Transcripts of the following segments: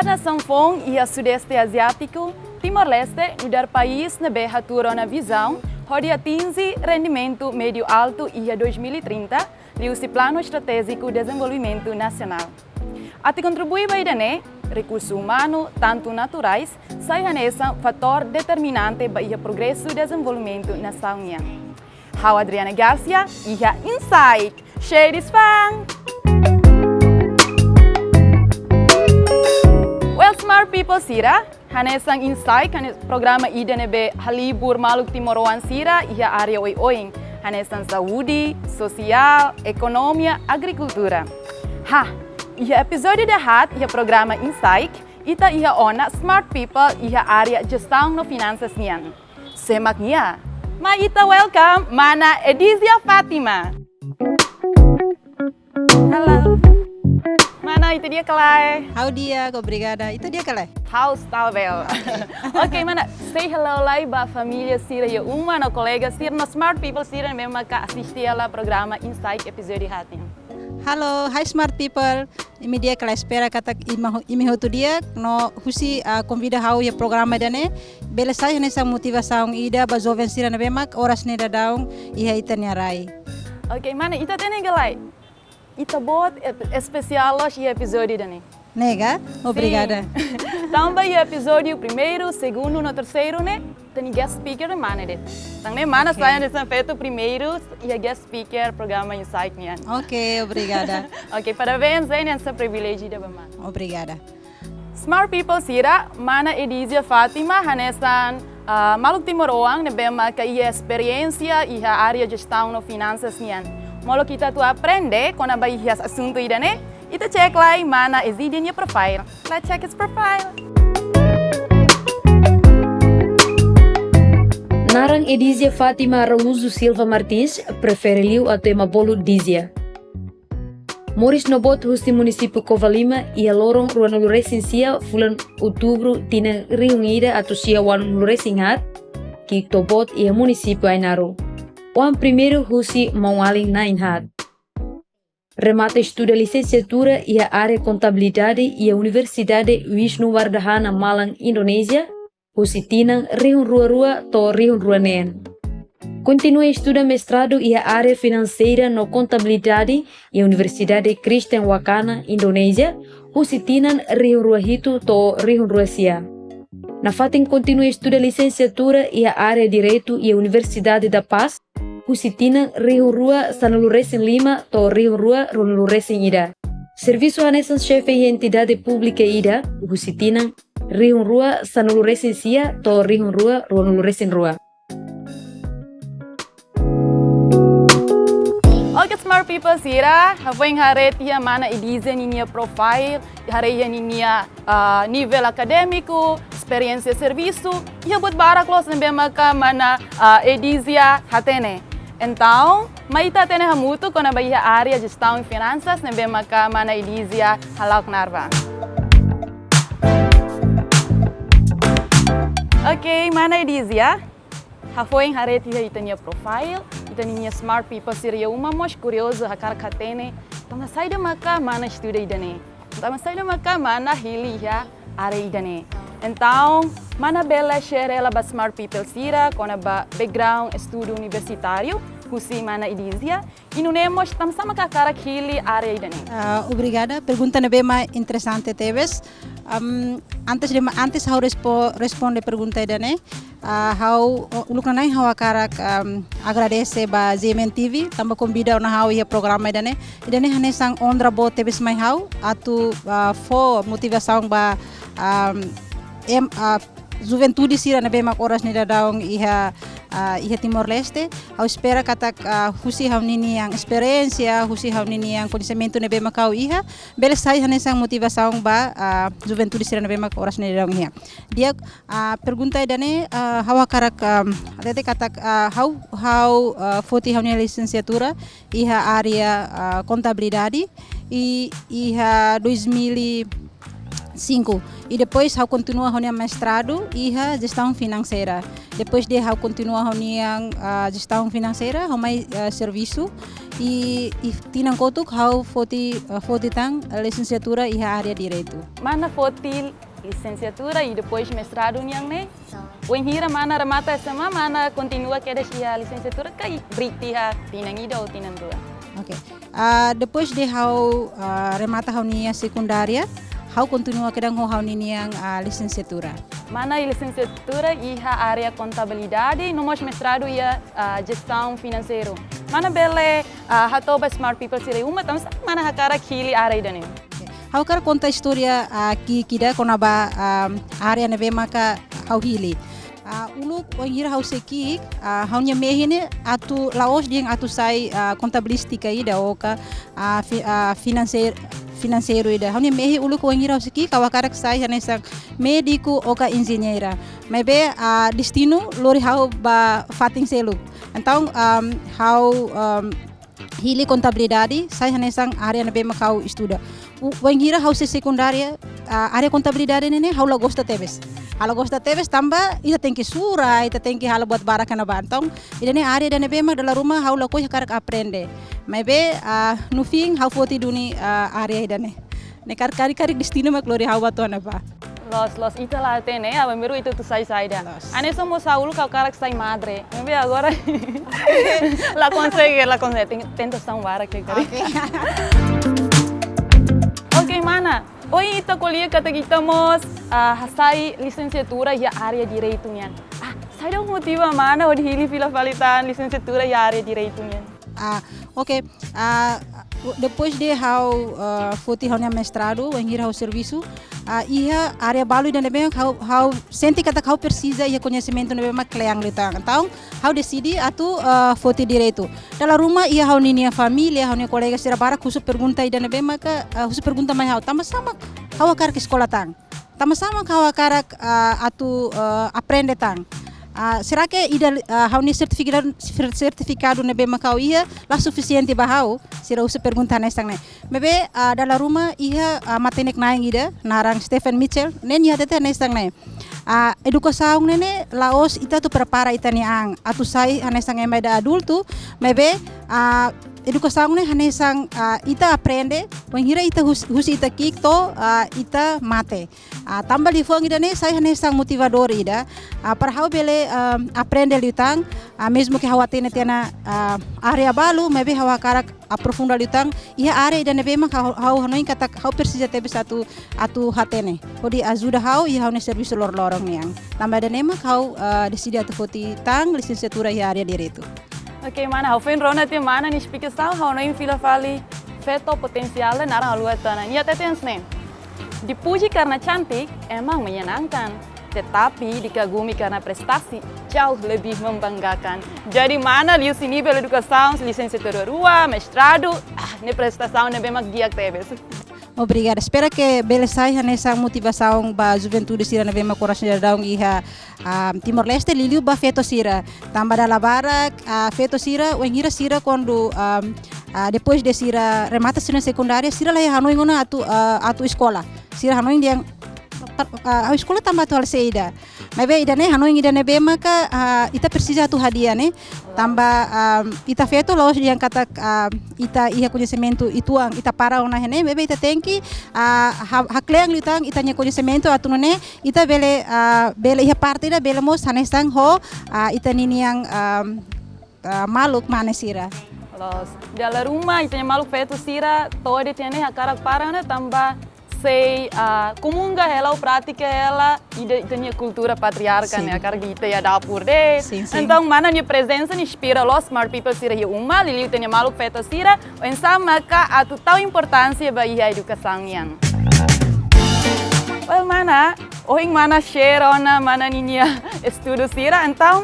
na Sanfong e a Sudeste Asiático, Timor-Leste, no país na berratura na visão, pode atingir rendimento médio alto e a 2030, e o Plano Estratégico de Desenvolvimento Nacional. Até contribuir para recursos humanos, tanto naturais, saem nesse fator determinante para o progresso e desenvolvimento na União. Eu, Adriana Garcia, e a Insight, Shades Fang! Well, smart people sira, hanesang Insight, programa IDNB Halibur Maluk Timoroan sira, e a área oi-oing, hanesang saúde, social, economia, agricultura. E a episódio de hat e o programa Insight, ita ia ona smart people e a área gestão no finanças nian. Semaknya, ma ita welcome mana Edizia Fatima. Halo. Mana itu dia Kelai? How dia, obrigada. Itu dia Kelai? How está wel? Ok, mana say hello lá ba família sira e uma no colega sira no smart people sira mesmo que assistir ao programa Insight episódio hat. Halo, hi smart people. Ini dia Kelai espera kata imi tu dia no husi convida hau ya programa dane. Bela sai nessa motivação ida ba jovem sira na bemak horas ne daung iha itania rai. Ok, mana ita tene galai. Ita bot especial e episódio dane. Nega? Obrigada. Também o episódio primeiro, segundo, no terceiro, né? Tem guest speaker mana det. Também mana saya nesse feito primeiro e a guest speaker programa Insight nian. Ok, obrigada. Ok, parabéns aí nessa privilégio da bama. Obrigada. Smart people sira mana Edizia Fatima hanesan Maluk Timoroang na bema ka ia experiência e a área de gestão no finanças nian. Molo kita tu aprende quando vai hias assunto ida né? Ita check lá mana exige profile. Let's check its profile. Narang Edizia Fatima Araújo Silva Martins preferiu a tema bolo Dizia. Moris nobot husti município Covalima e a lorong ruang luresinsia fulan outubro tina reunida atau sia wan luresinhat ki tobot e município Ainaro. Wan primeiro husi maualing na inhat. Remata estuda licenciatura e a área contabilidade e a Universidade Wisnuwardana Malang, Indonésia, Husitinang Rihun Rua to Rihun Ruanen. Continua estuda mestrado e a área financeira no contabilidade e a Universidade Kristen Wakana, Indonésia, Husitinang Rihun Ruahitu to Rihun Ruasia. Na fatin continua estuda licenciatura e a área direito e a Universidade da Paz, Husitinang Rihun Rua Sanuluresin 5 to Rihun Rua Runuluresin Ida. Serviço anesan chefe e entidade pública Ida, Husitinang Rihun Rua Sanuluresin Sia to Rihun Rua Runuluresin Rua. Ok, smart people sira, having haret ia mana Edizia ninia profile, haret ia ninia nível acadêmico, experiência serviço, ia buat barak los nembe maka mana Edizia hatene. Então, maita tene hamutu kona bahia área gestão e finanças nembe maka mana Edizia halak narva. Ok, mana Edizia, hafoing haret ia itania profile, itania smart people siria uma mos curioso hakar katene, tama saida maka mana estuda idane, tama saida maka mana hili ya área idane. Então, mana bela share ela ba smart people sira com ba background estudo universitário, kusi mana Edizia, e não nemos tam sama kakara kili área idane. Obrigada. Pergunta na bema interessante teves. Antes hau responde pergunta idane, hau uluknanai hau akarak agradece ba ZMN TV tamba convida na hau ia programa idane hanesang ondra bo teves mai hau atu fo motivação ba juventude sira na bema horas ni daong iha Timor-Leste. Hau espera katak husi hau nini yang experiência, husi hau nini yang conhecimento na bema kau iha, bela sai hanesang motivação ba juventude sira na bema horas ni daong iha. Dia pergunta idane hau akarak atete katak hau foti hau ni licenciatura iha área contabilidade e iha 2019 5. E depois eu continuo a minha mestrado e a gestão financeira. Depois de eu continuo a minha gestão financeira, eu mais serviço e tinang kotuk eu foti tang licenciatura e a área direito. Mana foti licenciatura e depois mestrado niang ne? O hira mana remata SMA, mana continua que a licenciatura kai briti ha tinang ida ou tinang dua. Ok. Depois de eu remata a minha secundária, eu continuo a quedar com a minha licenciatura. Mana licenciatura e a área contabilidade, no mais mestrado e a gestão financeira. Mana bele hatoba smart people sire uma, então mana hakara kili área dane. Eu quero contar a história aqui kita konaba área nebe maka eu hili. Ulu wangira hau sekik haunya mehine atu laos diang atu sai contabilistica ida oka financeiro ida haunya mehi ulu wangira hau sekik kawakarak sai hanesang médico oka engenheira mebe destino lori hau ba fating selu então hau hili contabilidade sai hanesang área nebe makau estuda wangira hau secundária área contabilidade nene hau la gosta tebes. Kalau gosta teves tambah, ita tem que sura, ita tem que hala buat baraka na bantong. Ida ne área da nebe dalam rumah hau la koi karak aprende. Maybe no fim hau foti duni área ida ne. Ne kari destino mak lori hau batu na ba. Los ita lá tem né, a meru itu tu sai da. Ane somos Saúl kau karak sai madre. Maybe agora la consegue, tentação baraka kari. Okay, mana? Hoy ita kuliah kata kita mos hasai licenciatura e área direito nian. Sai dong motiva mana o hili fila falitan licenciatura e área direito nian. Ok. Depois de eu foti minha mestrado, eu ao serviço, ia área balu dan nebe eu senti kata eu precisa ia conhecimento nebe mak kleang litang. Então, eu decidi atu foti direito. Dalam rumah ia eu ninia família, eu nia colega serabara kusu pergunta ida nebe mak kusu pergunta mai eu sama-sama eu akar ke sekolah tang. Sama-sama eu akar atu aprende tang. Será que ida hau ni certificado nebe makau ia lah suficiente bahau sira usa pergunta nestang ne mebe dalam rumah ia matenek naing ida narang Stephen Mitchell nen ia tete nestang ne edukasaung nene laos ita tu prepara ita niang atu sai hanesang emai da adulto mebe edukasaung ne hanesang ita aprende wanghira ita husi ita kik to ita mate tambah di fuang ida ne sai hanesang motivador ida para hau bele aprende litang mesmo que hau atene tiana area balu mebe hau karak aprofunda litang ia area ida nebe mak hau hanoin kata hau persija tebe satu atu hatene kodi ajuda hau ia hau ne serviço lorong niang tambah da nema hau decidi atu foti tang licenciatura ia area direito. Okay, mana hau fen rona te mana ni explicação hau noin fila fali feto potensial narang alua tanah. Nia tetens ne. Dipuji karena cantik emang menyenangkan, tetapi dikagumi karena prestasi jauh lebih membanggakan. Jadi mana liu sini bela educação, licenciatura 2, mestrado, ne prestação ne bemak giak tebes. Obrigada. Espero que bele sai nessa motivação ba juventude sira na bema coração da daung iha Timor Leste liliu ba feto sira. Tambah da labara feto sira wengira sira quando depois de sira remata sira secundária sira lá hanoi ngona atu escola. Sira hanoi yang a escola tambah tu halseida. Mebe ida ne hanoi ida ne bema ka ita precisa tu hadiah ne. Tambah ita feto laos yang kata ita iha conhecimento ituang ita para ona hene mebe ita tenki hakleang litang ita nya conhecimento atu ne ita bele iha parte da bele mos hanesang ho ita nini yang maluk manesira. Los dalam rumah ita nya maluk feto sira todo tiene hakarak para na tambah sei comunga ela prática ela ida nya cultura patriarca né a carga ita ya dapur de então mana nya presença ni inspira los smart people sira ya uma lili ita nya maluk feto sira ensama ka atu tau importância ba ia educação yang well mana oing mana share ona mana ninya estudo sira então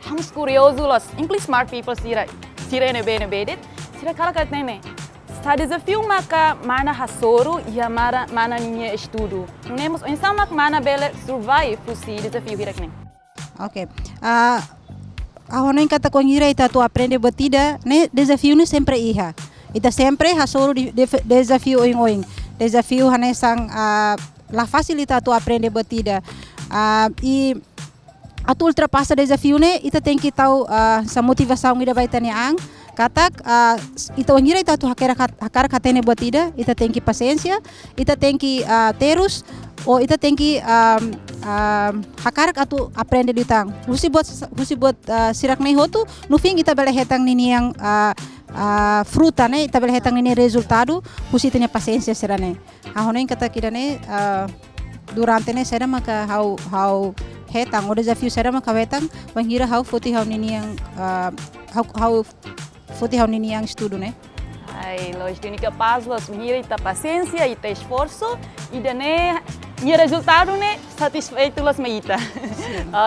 hamos curioso los inclusive smart people sira nebe det sira kala kat nene tá desafio maka mana hasoro ia mana ninya estudo. Não temos ensama mana bela survive fusi desafio hirak ne. Ok. Ahonoin kata kongira ita tu aprende batida ne desafio ne sempre iha. Ita sempre hasoro desafio oing. Desafio hanesang la facilita tu aprender batida. E atu ultrapassa desafio ne ita tem que tahu sa motivação ida vai taniang katak ita wangira ita tu hakara katene batida ita tem que paciência ita tem que terus ou ita tem que hakarak atu aprende ditang husi buat sirak nei hotu no fim ita bele hetang nini yang fruta ne ita bele hetang nini resultado husi tanya paciência serane ahonen kata kidane durante ne sera maka how hetang o desafio sera maka hetang wangira how foti how nini yang how foti how nini yang estudo ne. Ai, lógico, a única passo, los mira ita paciência, ita esforço, e dane e resultado né satisfeito los meita.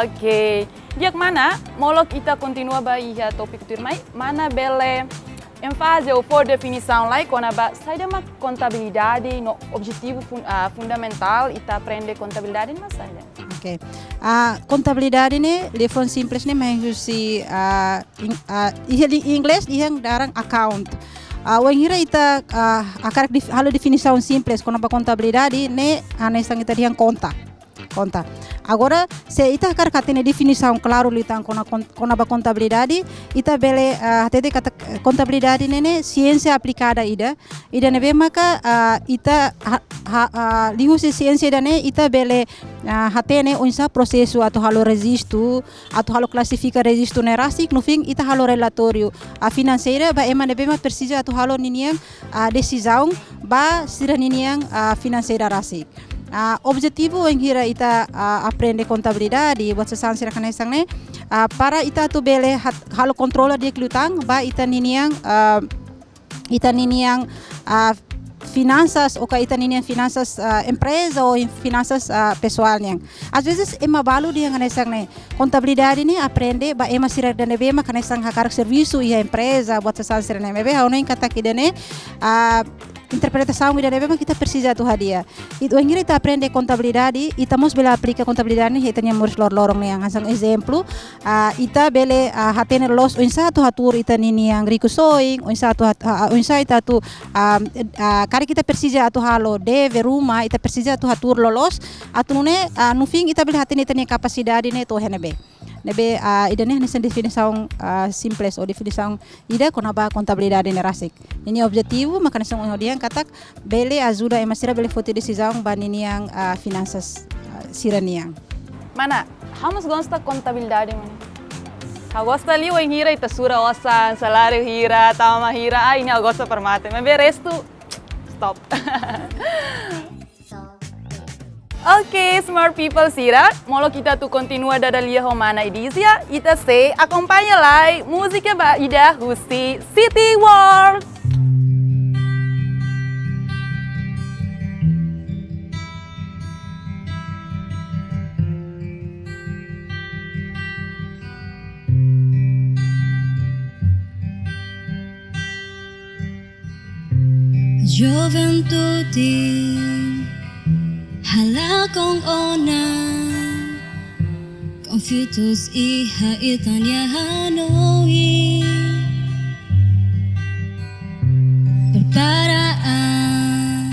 Ok. Dia mana, molok ita continua ba iha topik turmai, mana bele ênfase ou por definição lá quando ba sai da contabilidade no objetivo fundamental ita aprende contabilidade mas sai da. Ok. Contabilidade ne lefon simples ne mas si em inglês yang darang account. Wangira ita akarak halo definição simples quando ba contabilidade ne anesang ita diang conta. Agora se ita akar katene definição claro litang quando ba contabilidade ita bele tete kata contabilidade ne ciência aplicada ida nebe maka ita liu ciência ida ne ita bele hatene unsa processo atau halo registro atau halo classifica registro ne rasik no fim ita halo relatório financeira ba ema nebe ma precisa atau halo niniang decisão ba sira niniang financeira rasik. Objetivo yang hira ita aprende contabilidade buat sesansira kanesang ne para ita tu bele halo controller dia klutang ba ita niniang finanças ou ita niniang finanças empresa ou finanças pessoalnya. Às vezes ema balu dia kanesang ne contabilidade ne aprende ba ema sira dan nebe ma kanesang hakar serviço e empresa buat sesansira ne mebe hau nem kata kidane interpretação ida nebe kita precisa tu hadia. Itu angira ita aprende contabilidade ita mos bela aplica contabilidade ni ita nyamur lorong yang asang exemplo ita bele hatene los unsa tu hatur ita nini yang rikusoing unsa ita tu kari kita precisa tu halo deve rumah ita precisa tu hatur lolos atune no fim ita bele hatene ita ni capacidade ne to henebe ida ne nessa definição simples ou definição ida konaba contabilidade ne rasik. Ini objetivo maka nessa dia katak bele ajuda emasira bele foto decisão banini yang finanças siraniang. Mana, hamus gosta contabilidade mana? Kau gosta ali o hira ita sura osan, salário hira, tama hira, ini eu gosto permate, mas resto stop. Ok, smart people sira, molo kita tu continua da dalia homana edisia, ita se acompanha lá música ba ida husi City World. Juventude halakong ona Confitus iha itanya hanoi Preparaan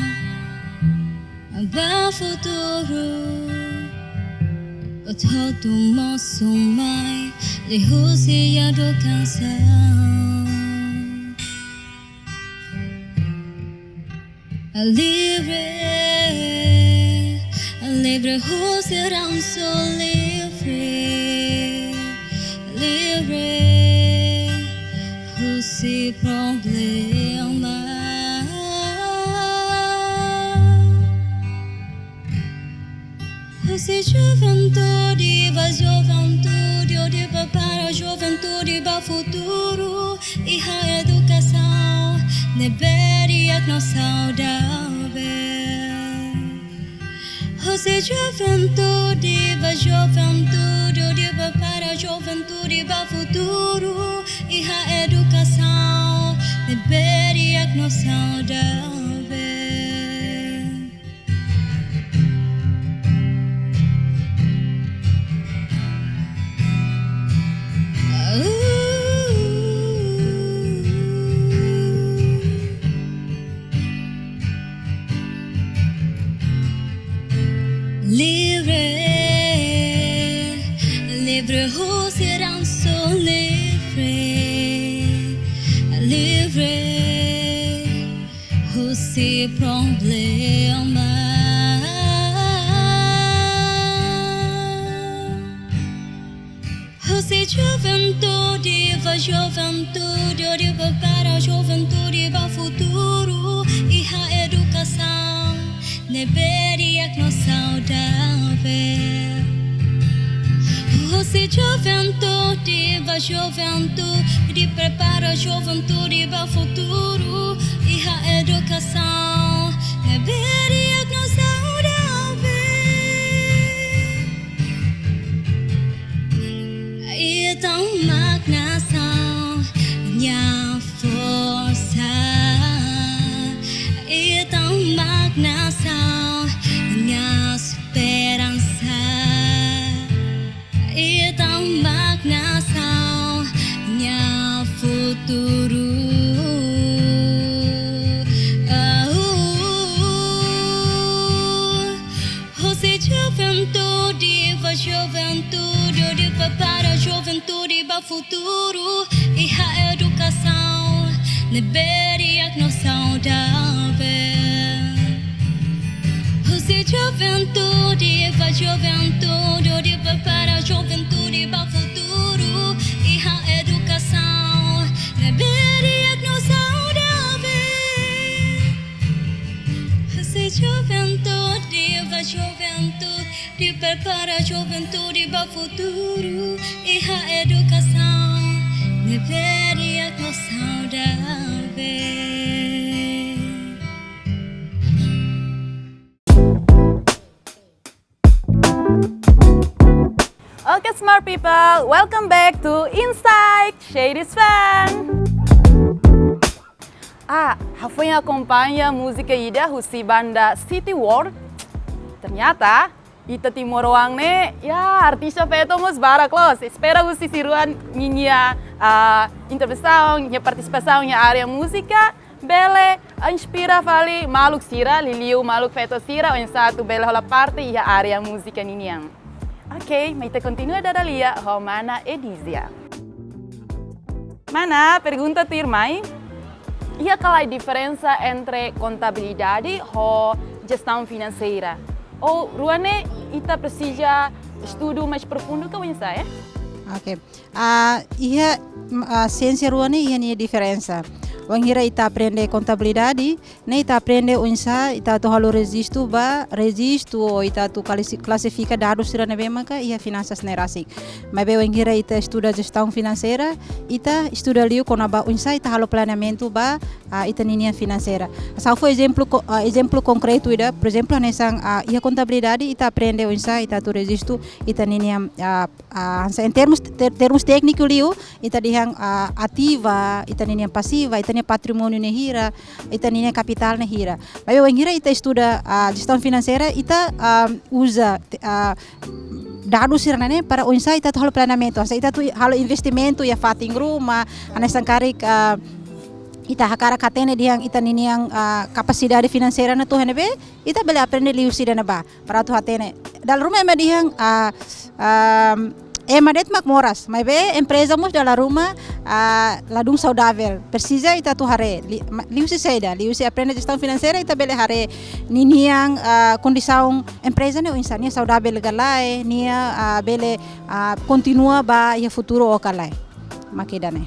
Aba futuro Betul tu mosumai Lihusi yado kansang Livre who será so livre who se problema who se juventude va juventude ou de para juventude va futuro e a educação deveria não saudável. Você juventude, va juventude, va para juventude, va futuro e a educação deveria não saudável. problema. Você juventude, va juventude, oriva para a juventude, va futuro e a educação, deveria que nós saudável. Você juventude, va juventude, prepara a juventude, va futuro e a educação, deveria que nós saudável. Então magnação, minha força. Então magnação, minha esperança. Então magnação, minha futuro. Você juventude, va juventude, para a juventude, para o futuro e a educação, deveria que nós saudável. Você juventude, va juventude, para a juventude, para o futuro e a educação, deveria que nós saudável. Você juventude, va juventude, prepara a juventude para o futuro e a educação, deveria que nós saudável. Okay, smart people, welcome back to Insight Shades Fan. Foi acompanha a música ida husi banda City World. Ternyata ita timoroang ne ya artista feto mos bara close. Espera husi siruan minha intervenção, minha participação na área música. Bele inspira fali maluk sira, liliu maluk feto sira, o satu bele hola parte e a área música niniang. Ok, mas te continua dadalia Romana Edizia. Mana, pergunta tu irmãe? E qual é a diferença entre contabilidade e gestão financeira? Ou, Ruane, ita precisa estudo mais profundo que o insa, Ok. A ciência ruane ia a diferença. Wangira ita aprende contabilidade, ne ita aprende unsa ita to halo registro ou ita to classifica dados sira na bemaka ia finanças nerasik. Mas be wangira ita estuda gestão financeira, ita estuda liu kona ba unsa ita halo planeamento ita ninia financeira. Só foi exemplo concreto ida, por exemplo, nessa ia contabilidade ita aprende unsa ita to registro ita ninia em termos técnicos liu ita dihang ativa, ita ninia pasiva, ita patrimônio nehira, ita ninia capital nehira. Mas eu engira ita estuda gestão financeira, ita usa dados sirane para unsa ita halo planeamento, ita tu halo investimento ia fating rumah, anesan karik ita hakara katene diang ita niniang kapasidade financeira na tu henebe, ita bele aprende liu sida na ba para tu hatene. Dal rumah ema diang madet mak moras, mas be empresa mus dalam rumah ladung saudável. Precisa ita tu hare, liu se seda, liu se aprende gestão financeira ita bele hare niniang condição empresa ne insania saudável galai, nia bele continua ba ia futuro o kalai. Makidane.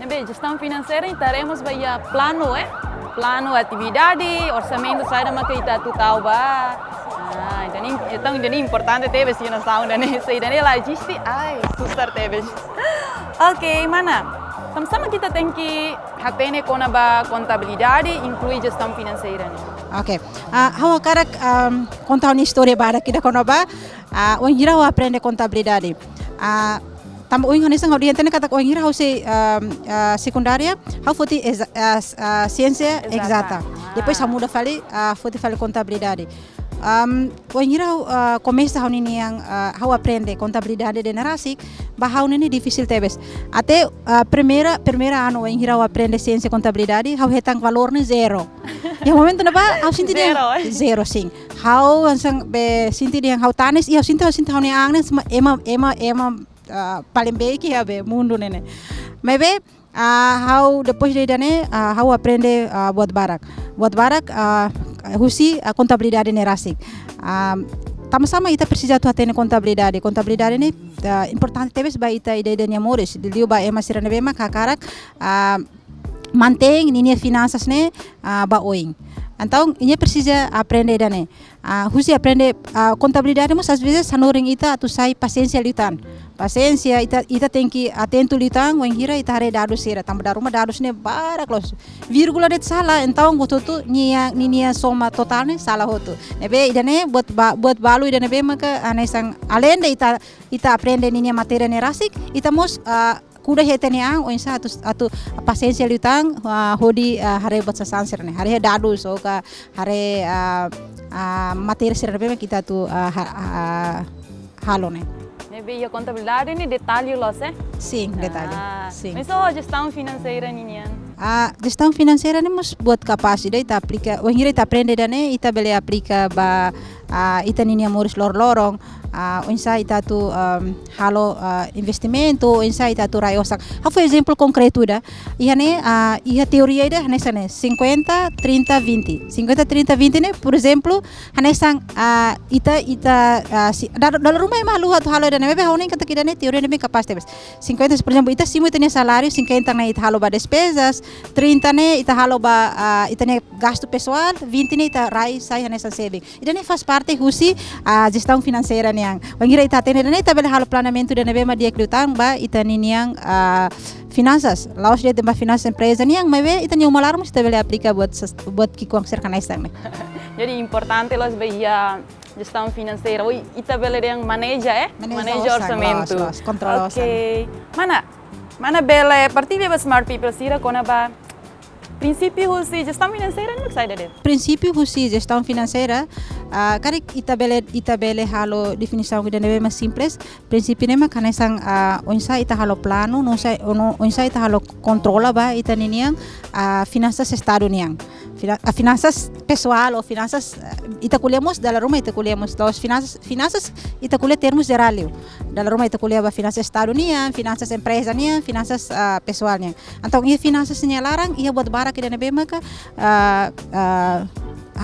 Nebe gestão financeira estaremos via plano, plano atividade, orçamento sai da maquita tu tahu ba. Então é importante ter se nós estamos nesse daí lá existe susah ter. Ok, mana? Sama-sama kita tem que hatene com a contabilidade inclui gestão financeira. Ok. Hawa karak contar uma história bara kita kono ba. Wangira hawa aprende contabilidade. Tambah uing hanisang hau diantene kata wangira hau se secundária hau foti ciência exata. Depois hau muda fali foti fali contabilidade. Wangira começa hau nini yang hau aprende contabilidade de narasik, bahau nini difícil tebes. Até primeira ano wangira hau aprende ciência contabilidade, hau hetang valor ni zero. Yang momento na ba hau sinti dia zero sing. Hau hansang be sinti dia hau tanis, hau sinti hau ni ang ema paling baik ya be mundo nene. Mebe hau depois de dane hau aprende buat barak. buat barak husi contabilidade ne rasik. Sama-sama ita precisa tu hatene contabilidade. Contabilidade ne importante tebes ba ita ida nia Mores. Diliu ba ema sirana bema kakarak mantém ninia finanças ne ba oing. Então, ini precisa aprender dane. Husi aprender contabilidade, mas às vezes sanoring ita tu sai paciência litan. Paciência ita tem que atento litan, wengira ita hare dados sera, tambah daruma dados ne baraklos. Vírgula det salah, então goto tu ninia soma total ne salah hotu. Nebe idane buat balu idane be maka anesang alenda ita aprender ninia matéria ne rasik, ita mos kuda hetene ang o insa atu paciência litang hodi hare buat sasansir ne hare dadus o ka hare materi serbe kita tu halo ne. Nebe a contabilidade ne detalhe los Sim, detalhe. Sim. Mas a gestão financeira ninian. A gestão financeira ne mos buat capacidade ita aplica, o hira ita aprende dane ita bele aplica ba ita ninia Mores lorong insa ita tu halo investimento, insa ita tu raiosak. Hafu exemplo concreto da. Iha teoria ida hanesane 50 30 20. 50 30 20 ne por exemplo hanesang ita dalam rumah malu hatu halo da nebe hauning kata kidane teoria nebe capaz tebes. 50 por exemplo ita simu ita salário, 50 na ita halo ba despesas, 30 ne ita halo ba ita ne gasto pessoal, 20 ne ita rai sai hanesang saving. Ida ne faz parte husi gestão financeira niang. Wangira ita tene dane ita bele halo planamento da nebe ma dia klutang ba ita niang finanças. Laos dia tempat finanças empresa niang mebe ita ni umalar mus ita bele aplica buat kikuang serkanai ne. Jadi importante los beia gestão financeira. Oi, ita bele yang maneja maneja orçamento. Controla okay. Mana bele partilha ba smart people sira kona ba princípio husi gestão financeira não sai dele. Princípio husi gestão financeira, kari ita bele halo definição que deve mais simples. Princípio nema kanesang onsa ita halo plano, onsa ita halo controla ba ita niniang finanças estado niang. Finanças pessoal ou finanças ita colhemos dalam rumah ita colhemos los finanças ita colhe termos geral. Dalam rumah ita colhe ba finanças estado niang, finanças empresa niang, finanças pessoal niang. Então ia finanças niang larang ia buat barang que deve maka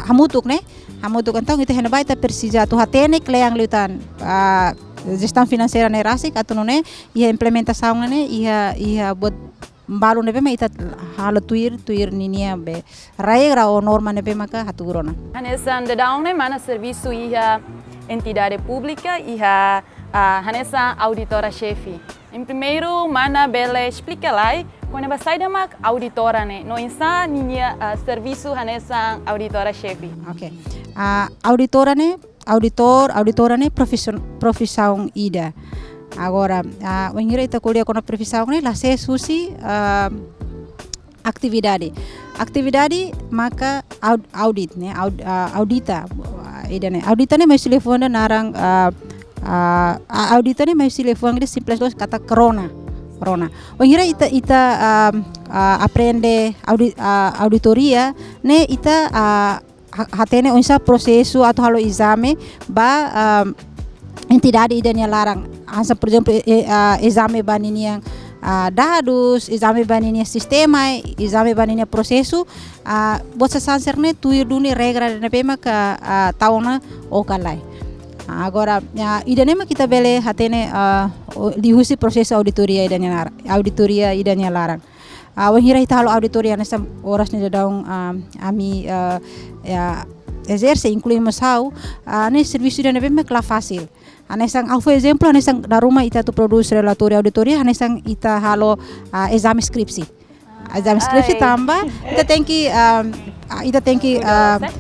hamutuk ne hamutuk então ita hena ba ita precisa tu hatene kleang lutan gestão financeira ne rasik atau ne ia implementação ne ia buat baru nebe ma ita halo tuir ninia be regra o norma nebe maka haturona. Hanesan de daun ne mana serviço iha entidade pública iha hanesan auditora chefe. Em primeiro mana bele explica lá quando ba sai da mak auditora ne no insa ninia serviço hanesan auditora chefe. Okay. Auditora ne profissão ida. Agora, wengira ita kuliah kona profissão ne la se susi atividade maka audit ne audita idane audita ne mais telefone narang audita ne mais telefone de simples dos kata corona. Wengira ita aprende auditoria ne ita hatene onsa prosesu atau halo exame ba entidade idane larang. Asa por exemplo exame baniniang dados, exame baniniang sistema, exame baniniang prosesu, buat sasanser ne tuir duni regra ne pema ka tauna o kalai. Agora idane ma kita bele hatene dihusi proses auditoria idane larang. Wahira ita halo auditoria nesam oras ne daung ami exerce incluímos ne serviço idane pema kla fácil. Hanesang alfo exemplo hanesang da rumah ita tu produz relatório auditoria hanesang ita halo exame skripsi. Exame skripsi tambah ita tem que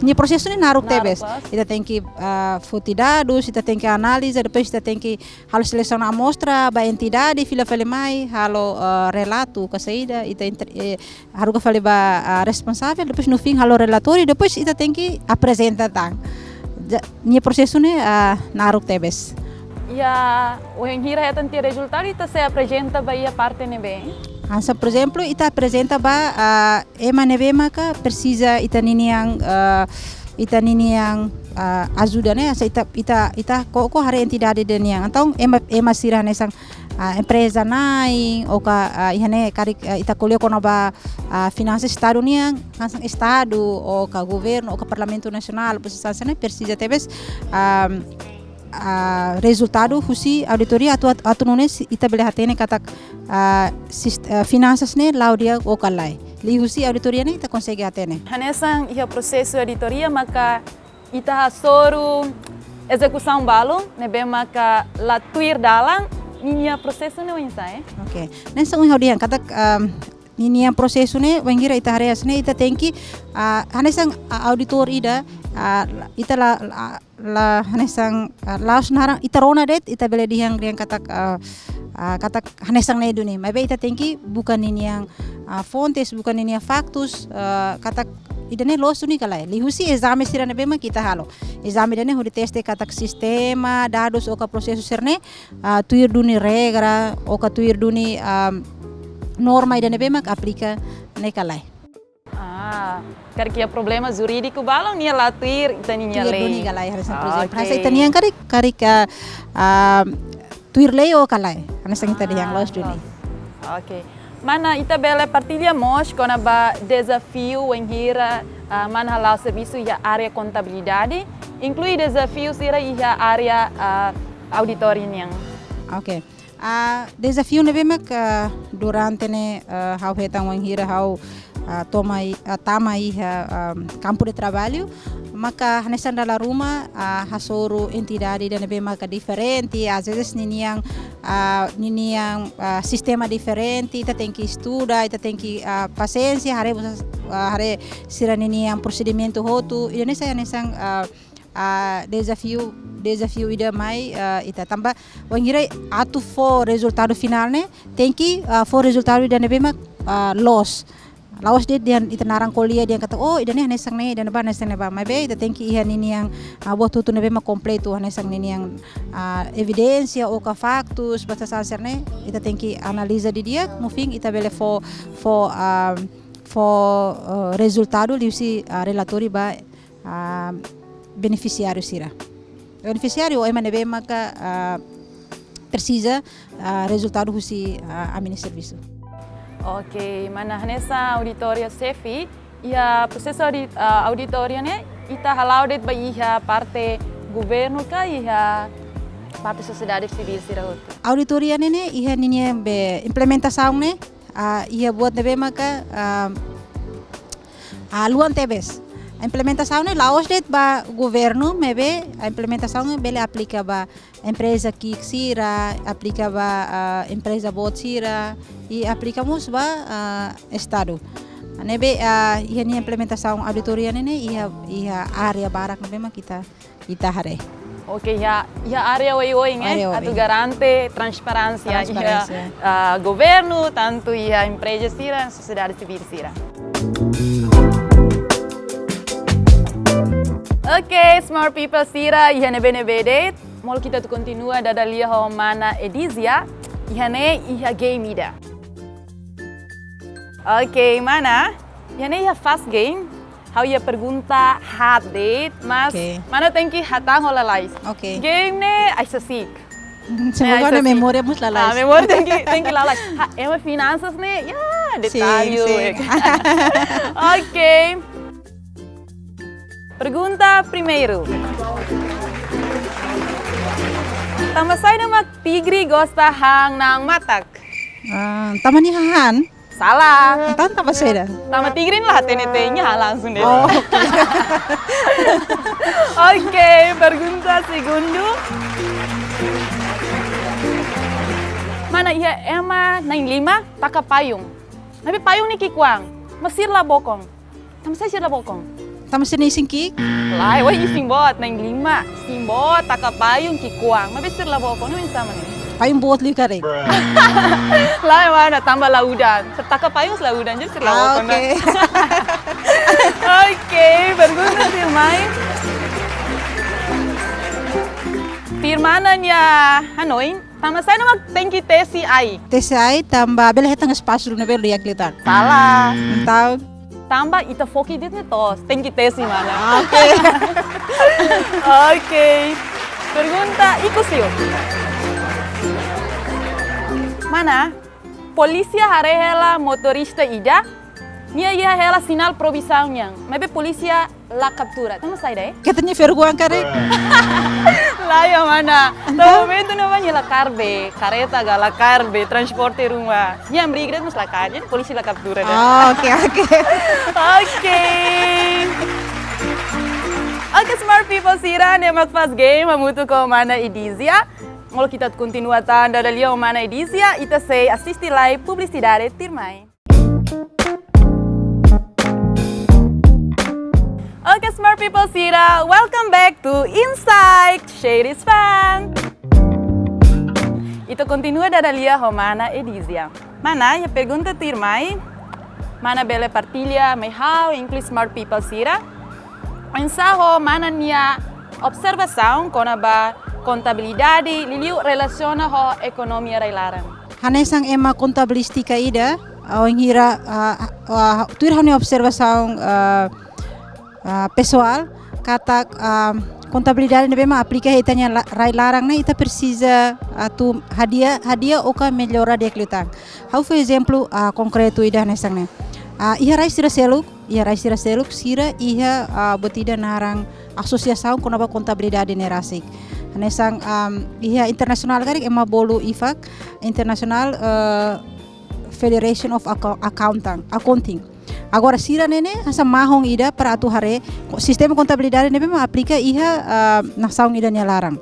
ni prosesso ni naruk tebes. Ita tem que futi dados, ita tem que analisa, depois ita tem que halo selecionar amostra ba entidade fila fale mai halo relato ka saída ita haruga fale ba responsável, depois no fim halo relatório, depois ita tem que apresentar tang. Ni prosesso ne naruk tebes. Ya, o hira tanti resultado ita se apresenta ba ia parte nebe. Ansa por exemplo ita apresenta ba ema nebe maka precisa ita niniang ajuda ne asa ita ko hare entidade de niang. Então ema sira nesang empresa naik ou ihane kari ita kolio kono ba finanças estado niang kansang estado ou governo ou parlamento nacional posisasane precisa tebes resultado husi auditoria atu nunes ita bele hatene katak finanças ne laudia ou kalai li husi auditoria ne ita consegue hatene Hanesang ia processo auditoria maka ita soru execução balo nebe maka la tuir dalang ninia processo ne winsai. Okay. Nessa hodian katak ninia processo ne wangira ita hareas ne ita tenki hanesang auditor ida ita la hanesang laos narang ita rona det ita bele dihang katak katak hanesang ne duni mabe ita tenki bukan ninia fontes bukan ninia factus katak idane los uni kalai lihusi exame sira ne bema kita halo exame dane hodi teste katak sistema dados oka processo serne tuir duni regra oka tuir duni norma idane bema aplica ne kalai Karena problema jurídico balong nia latir itaninya tuir lei. duni kalai harus projeto hasa itanian kari tuir lei o kalai harus kita yang los duni. Okay. Mana ita bele partilha mos kona ba desafio em hira mana halal serviço e a área contabilidade, inclui desafios ira e a área auditoria niang. Okay. Desafio ne bemak durante ne hau hetang em hira hau tama campo de trabalho maka hanesan dalam rumah hasoro entidade dan bem maka diferente às vezes niniang sistema diferente ita tem que estudar ita tem que paciência hare sira niniang procedimento hotu ida nesa hanesan desafio ida mai ita tambah wangira atu for resultado final ne tem que for resultado ida bem loss lawas dia ita narang kolia dia kata oh idane hanesang ne dan ba hanesang ne ba mabe ita tenki ihan ini yang buat tutu nebe ma kompleto hanesang ini yang evidencia ou ka factus basta saser ne ita tenki analisa di dia mufing ita bele for resultado liusi relatori ba beneficiário sira beneficiário o emane be maka precisa resultado husi amini serviço. Ok, mana nessa auditoria CEFI, ia processo auditoria ne, ita halau det ba ia parte governo ka ia parte sociedade civil sira outro. Auditoria ne ia ninia be implementação ne, ia buat nebe maka luan tebes. A implementação ne laos det ba governo mebe a implementação bele aplica ba empresa que sira aplica ba empresa bot sira e aplicamos ba estado nebe ia ni implementação auditoria ne ia área barak nebe ma kita hare. Ok, ya área oi nge atu garante transparência ia governo tanto ia empresa sira sociedade civil sira. Ok, smart people sira ihane benevedet. Mol kita tu continua dada lia ho mana edizia ihane iha game ida. Ok, mana? Ihane iha fast game. How ia pergunta hard date, mas mana tem que hatang hola lais. Ok. Game ne aisa sik. Semoga na memória mus lalais. Memória tem que lalais. Ema finanças ne, ya detalhe. Ok. Pergunta primeiro. Tamasay na tigre gosta hang ng matak. Tama ni hahan. Salah. Tan tamasay na. Tama tigre lah tenetenya langsung deh. Oh, Okay, pergunta segundo. Mana iya ema naing lima taka payung. Nabi payung ni kikwang. Masir lah bokong. Tamasay sir lah bokong. Tamasay ni singki. Lai, wah isimbot naing lima. Simbot taka payung kikwang. Mabisir lah bokong. Ano yung sama ni? Payung buat li kare. Lai mana tambah laudan. Setaka payung laudan jadi sir lah bokong. Okay. Okay, pergunta firmai. Firmananya Hanoi, tama saya nama tengki tesi ai. Tesi ai tambah bela hetang espaço no belo yak litan. Salah. Então, tambah ita foki dit tos, tengki tesi mana. okay. Okay. Pergunta ikusiyo. Mana? Polícia harehela motorista ida, nia ia hela sinal provisãonya. Mas polícia la captura. Tamo sai daí? Katanya vergonha kare. Lá ya mana? No momento não vai la carbe, careta gala carbe, transporte rumah. Nia brigret mus la calle, polícia la captura. Oke. Oke, smart people sira ne magfaz game mamutu ko mana edizia. Ngolo kita continua tanda dali o mana edizia, ita sei assisti live publicidade tirmai. Oke, smart people sira, welcome back to Insight Shade is Fun. Ito continua dali o mana edizia. Mana ya pergunta tirmai, mana bele partilha mai how include smart people sira. Ensaho mana nia observação kona ba contabilidade liliu relaciona ho ekonomia railaran. Hanesang ema contabilistica ida, ao hira tuir hane observação pessoal, kata contabilidade nebe ma aplica itanya railarang na ita precisa tu hadia oka melhora de klutang. How for exemplo concreto ida hanesang ne. Iha rai sira seluk sira iha botida narang asosiação com a contabilidade nerasik. Hanesang iha internasional garik ema bolu IFAC International Federation of Accounting. Agora sira nene asa mahong ida para atu hare sistema contabilidade nebe ma aplica iha na saung ida larang.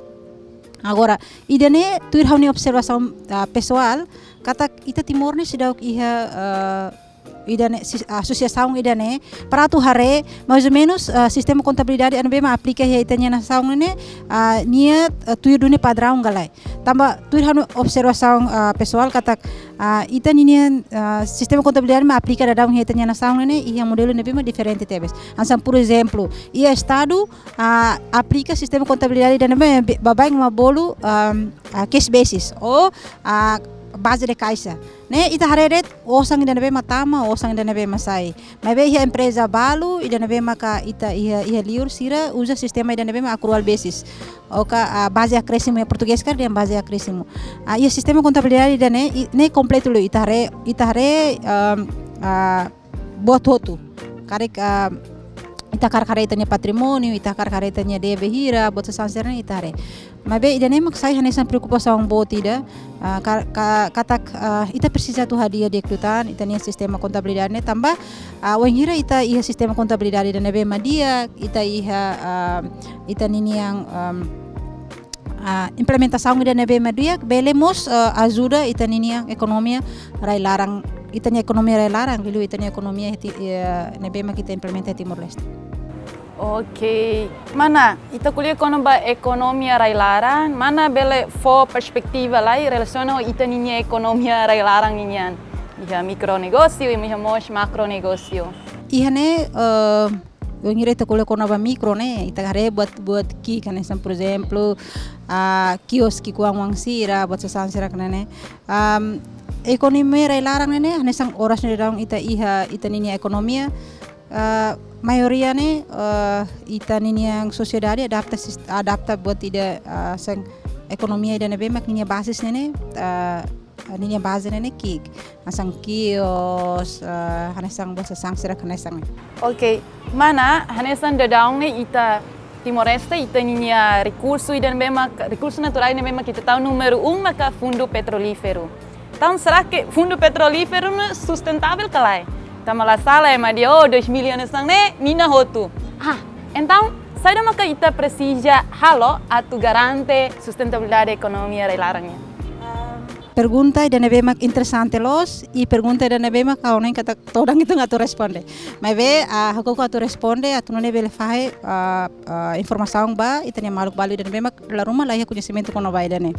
Agora ida ne tuir hauni observação pessoal kata ita timor ne sidauk iha idane associação idane para tu hare mais ou menos sistema contabilidade anu bema aplica he itanya na saung ne nia tuir dune padrão galai tamba tuir hanu observação pessoal kata itania sistema contabilidade ma aplica da daung he itanya na saung ne ia modelo ne bema diferente tebes ansam por exemplo ia estado aplica sistema contabilidade dan babai ma bolu case basis ou base de caixa, né? Ita hareret osang ida nebe matama, osang ida nebe masai. Mas be ia empresa balu ida nebe maka ita ia liur sira usa sistema ida nebe ma accrual basis. Oka base acréscimo em português kan dia base acréscimo. Ia sistema contabilidade ida ne completo lu ita hare buat hotu. Karek ita itanya patrimônio, ita itanya deve hira, buat sesansernya ita hare. Mas be ida nemak sai hanesan preocupação boa ida katak ita precisa tu hadia de klutan ita nia sistema contabilidade ne tambah wangira ita iha sistema contabilidade dan nebe madia ita iha ita nini yang implementação ida nebe madia belemos ajuda ita nini yang ekonomia rai larang ita nia ekonomia rai larang lilu ita nia ekonomia nebe mak kita implementa Timor Leste. Ok, mana ita kuliah kono ba ekonomia railaran, mana bele fo perspektiva lai relaciona ita ninya ekonomia railaran ninyan, iha mikronegosio, iha mos makronegosio. Iha ne eu ngira ita kuliah kono ba mikro ne, ita hare buat ki kan por exemplo, kioski kuang sira buat sesansira kan ne. Ekonomia railaran ne, hanesang oras ne daung ita ninya ekonomia. Maioria ne ita nini yang sociedade adapta buat tidak sang ekonomia ida nebe mak ninya basis nene ninya base nene kik asang kios hanesang bahasa sang sira hanesang. Okay, mana hanesan dadaung ne ita Timor Leste ita ninya recurso ida nebe mak recurso natural nebe mak kita tahu número 1 maka fundo petrolífero. Então será que fundo petrolífero não é sustentável kalai? Tamala sala é mas 2 milhões sang ne nina hotu. Então sai da maka ita precisa halo atu garante sustentabilidade ekonomia railarangnya. Pergunta ida nebe mak interessante los e pergunta ida nebe mak kau nem kata todang itu ngatu responde. Mas be aku atu responde atu nebe le fahe informação ba ita nia maluk balu ida nebe mak la rumah lah ya conhecimento kono ba ida ne.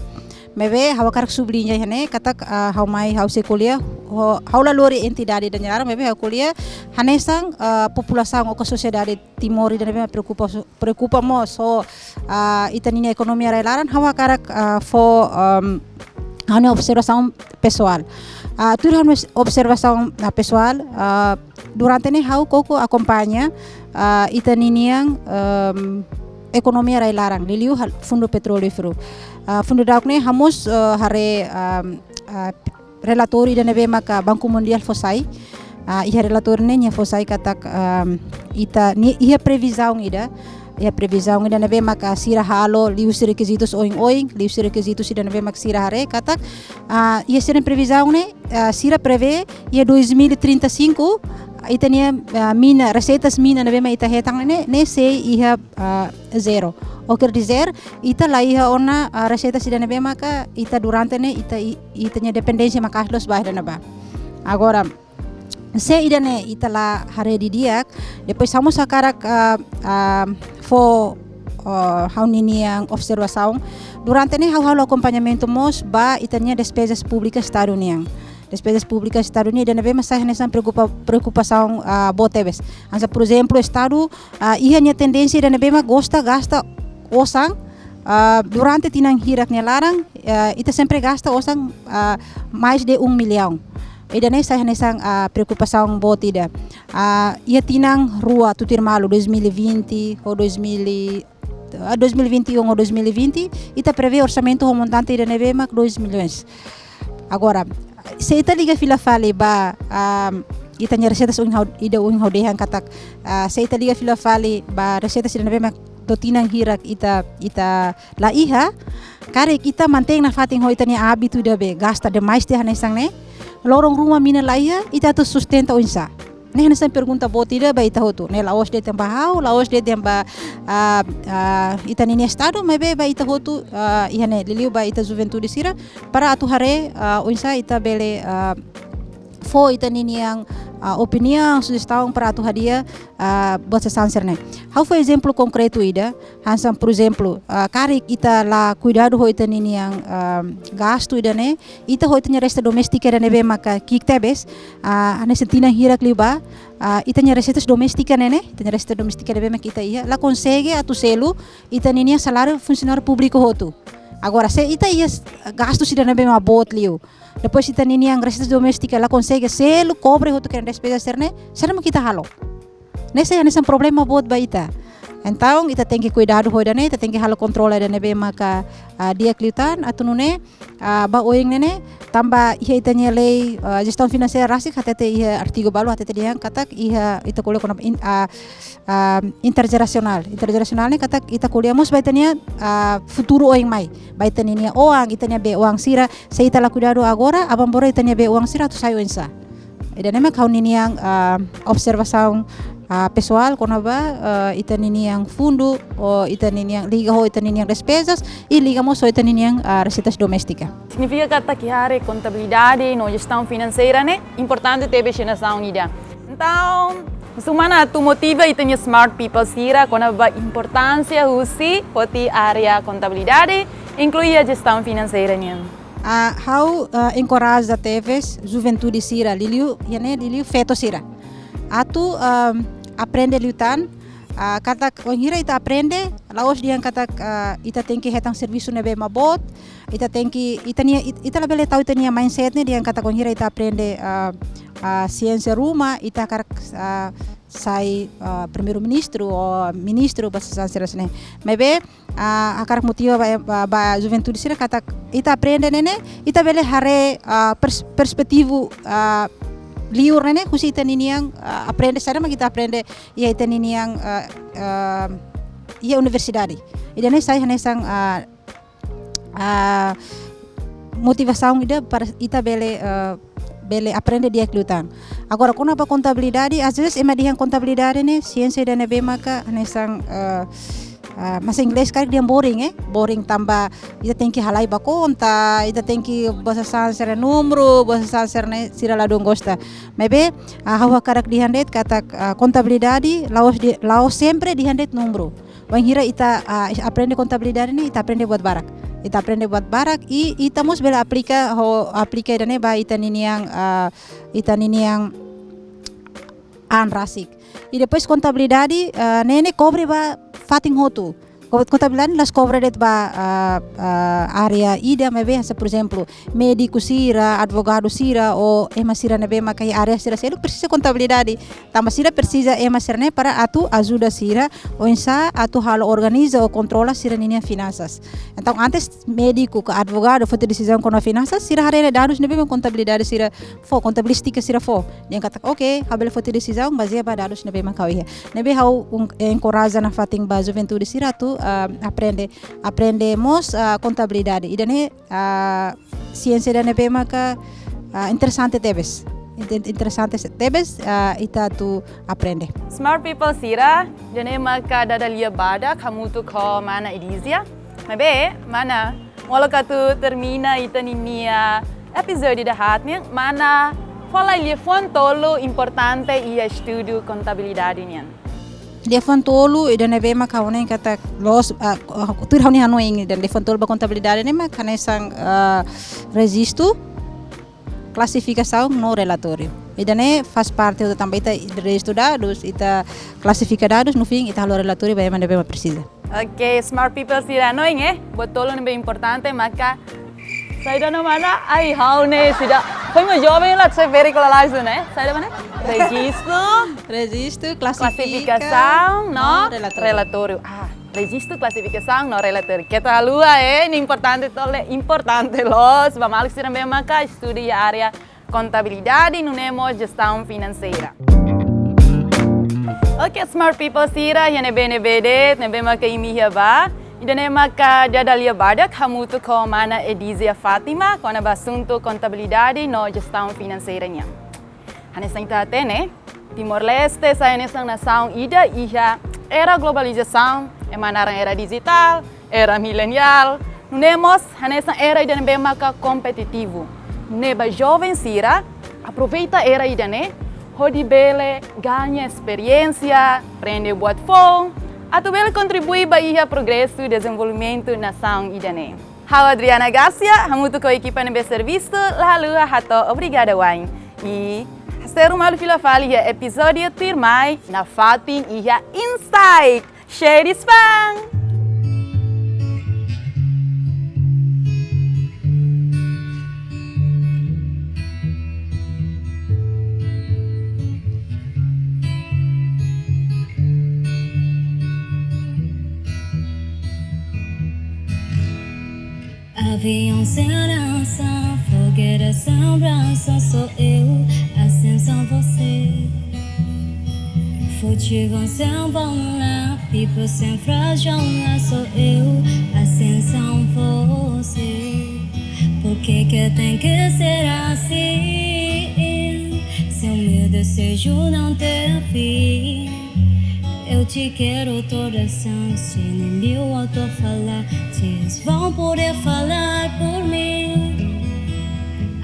Mebe hawa karak sublinha hane katak hau mai hau se kuliah hau la lori entidade da nyara mebe hau kuliah hanesang população o sociedade Timor da mebe preocupa mo so itania ekonomia railaran hawa karak fo hane observação pessoal. Tu observação pessoal durante ne hau koko acompanha itaniang ekonomia railarang liliu fundo petrolífero. Fundo dauk ne hamus hare relator ida nebe maka Banco Mundial fosai iha relator nya fosai katak ita iha previsão ida nebe maka sira halo lius requisitos oing lius requisitos ida nebe maka sira hare katak iha sira previsão ne sira prevê ia 2035 ita nia mina receitas mina nebe ma ita hetang ne se iha zero. O quer dizer, ita lá iha ona receita sida nebe maka ita durante ne ita nya dependência maka los bairro na ba. Agora se ida ne ita lá hare di diak depois vamos sakarak hau nini yang observação durante ne hau acompanhamento mos ba ita nya despesas públicas Estado niang. Despesas públicas Estado Unidos dan nebe masah nessa preocupação botebes. Ansa por exemplo Estado iha nya tendência dan nebe gasta osang durante tinang hirak nya larang ita sempre gasta osang mais de 1 milhão. Ida nessa preocupação botida. Ia tinang rua tutir malu 2020 ou 2021 ou 2020 ita prevê orçamento montante ida nebe 2 milhões. Agora se ita liga fila fale ba ita nya receitas ida haudehan katak se ita liga fila fale ba receitas ida nebe totinang hirak ita la iha kare kita manteng na fating ho ita nya habitu ida be gasta demais de hanesang ne lorong rumah mina la iha ita tu sustenta unsa ne hanesang pergunta botida ba ita hotu ne laos de temba hau laos de temba ita ni estado mebe ba ita hotu iha ne liliu ba ita juventude sira para atu hare unsa ita bele fo ita nini yang opinião sugestão para atu hadia bosa sanser ne hau foi exemplo concreto ida hansam por exemplo kari ita la cuidado ho ita nini yang gasto ida ne ita ho ita nya resta domestika ida nebe maka kik tebes ane sentina hirak liba ita nya receitas doméstica nene ita nya resta domestika nebe maka ita ia la consegue atu selu ita nini salário funcionário público hotu. Agora se ita ia gasto ida nebe ma bot liu depois ita nini yang receitas doméstica la consegue selu cobre hotu que despesa serne serma kita halo nesse é um problema bot ba ita. Então ita tem que cuidado ho dane ita tem que halo controle dane be maka dia kliutan atu nune ba oing nene tamba iha ita nya lei gestão financeira rasik hatete iha artigo balu hatete dia katak iha ita kuliah kono intergerasional ne katak ita kuliah mos ba ita nya futuro oing mai ba ita nya oang ita nya be oang sira se ita la cuidado agora abambora ita nya be oang sira tu sayo ensa ida nema kau nini yang observação pessoal kono ba ita nini yang fundo o ita nini yang liga ho ita nini yang despesas e liga mo so ita nini yang receitas doméstica. Significa kata que contabilidade no gestão financeira né importante ter nação unida. Então sumana tu motiva ita nya smart people sira kono ba importância usi poti área contabilidade inclui a gestão financeira nya. How encourage a teves juventude sira liliu feto sira atu aprende liutan kata ongira ita aprende laos dia kata ita tem que hetang serviço nebe mabot ita tem que ita labele tahu ita nia mindset ne dia kata ongira ita aprende ciência rumah ita karak sai primeiro ministro ou ministro bahasa Sansera mebe akarak motiva ba juventude sira kata ita aprende nene ita bele hare perspektivo liur nene kusi ita nini yang aprende sana ma kita aprende ia ita nini yang ia universidade ida ne sai hanesang motivação ida para ita bele aprende dia klutan. Agora quando apa contabilidade às vezes ema dia contabilidade ne ciência da nebe maka hanesang mas inglês cara dia boring tambah ita tem que halai ba conta ita tem que bahasa Sansera número bahasa Sansera ne sira la dongosta mebe hawa karak dihandet kata contabilidade laos sempre dihandet número wanghira ita aprende contabilidade ne ita aprende buat barak e ita mos bela aplica dane ba ita nini yang anrasik e depois contabilidade nene cobre ba fating hotu contabilidade las cobreret ba área ida mebe hasa por exemplo médico sira, advogado sira ou ema sira nebe makai área sira sira precisa contabilidade tama sira precisa ema sira ne para atu ajuda sira ou insa atu halo organiza ou controla sira ninia finanças. Então antes médico que advogado foi ter decisão com a finanças sira harele dados nebe contabilidade sira fo contabilistica sira fo dia kata ok habel foi ter decisão baseia ba dados nebe makai nebe hau encoraja na fating ba juventude sira tu aprendemos contabilidade e dane ciência da nebe maka interessante tebes ita tu aprende. Smart people sira, jane maka dadalia bada kamu tu ko mana edizia. Mabe mana wala ka tu termina ita ninia episode da hatnya mana fala ele fontolo importante ia estudo contabilidade nian. Lefan tolo e dane bema kaune kata los tur hauni hanoing dan lefan tolo ba contabilidade ne ma kanesang registro classificação no relatório. E dane faz parte do também ita registro dados, ita classifica dados no fim ita halo relatório bema ne bema precisa. Okay, smart people sira noing botolo ne be importante maka saya dah mana ai haune sida foi uma jovem lá se vericolalize né saya dah mana registro classificação no relatório registro classificação no relatório que tá lua ini importante los vamos sira bem maka estudia área contabilidade no nemo gestão financeira. Okay, smart people sira yang nebe maka imihya ba idane maka dadalia badak kamu tu ko mana Edizia Fatima ko na basunto contabilidade no gestão financeiranya. Hanesang tatene Timor-Leste sa nesang nação ida iha era globalização emanarang era digital, era milenial. Nemos hanesang era idane be maka competitivo. Neba jovem sira aproveita era idane hodi bele ganha experiência, aprende buat phone atau bela contribui para o progresso e desenvolvimento na nação idane. Hau Adriana Garcia, hamutu ko equipa nebe serviço, lalu hato obrigada wain. E seru malu filafali ya episódio tirmai na fatin ia insight. Share spang. Avião sem dança, fogueira sem braça, sou eu, assim são você. Futebol sem bola, pipa sem frajola, sou eu, assim são você. Por que tem que ser assim? Seu meu desejo não tem fim. Eu te quero toda chance, nem mil auto falar, vocês vão poder falar por mim.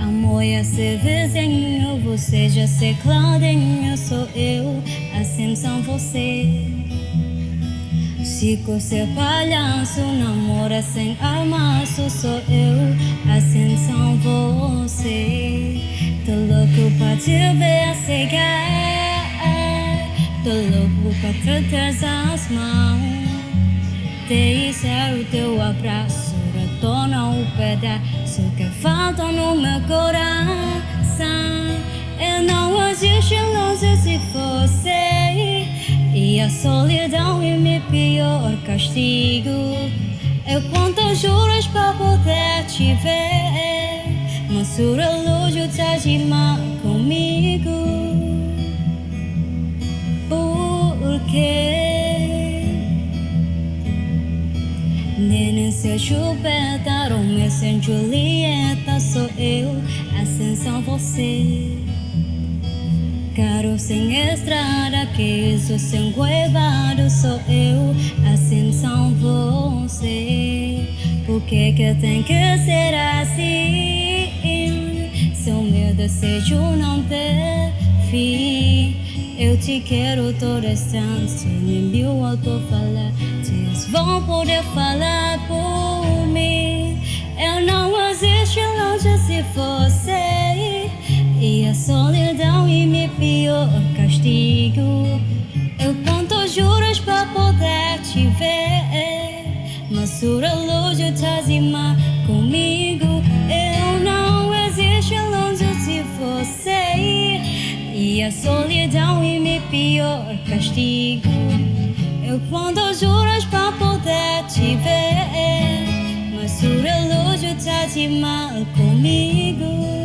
Amor é ser vizinho, você já ser Claudinho, sou eu, assim são você. Chico ser palhaço, namora sem almoço, sou eu, assim são você. Tô louco pra te ver chegar. Tô louco pra te ter as mãos, deixar o teu abraço, retorna o pedaço que falta no meu coração. Eu não existe longe se fosse, e a solidão é meu pior castigo. Eu conto juros pra poder te ver, mas o relógio tá de mal comigo. Nem se chupeta, Romeu sem Julieta, sou eu, assim são você. Carro sem estrada, queijo sem goiabado, sou eu, assim são você. Por que tem que ser assim? Seu meu desejo não tem fim. Eu te quero toda chance, nem mil auto falar, vocês vão poder falar por mim. Eu não existo longe se fosse, e a solidão é meu pior castigo. Eu conto juros pra poder te ver, e a solidão é meu pior castigo. Eu quando juras pra poder te ver, mas o relógio tá de mal comigo.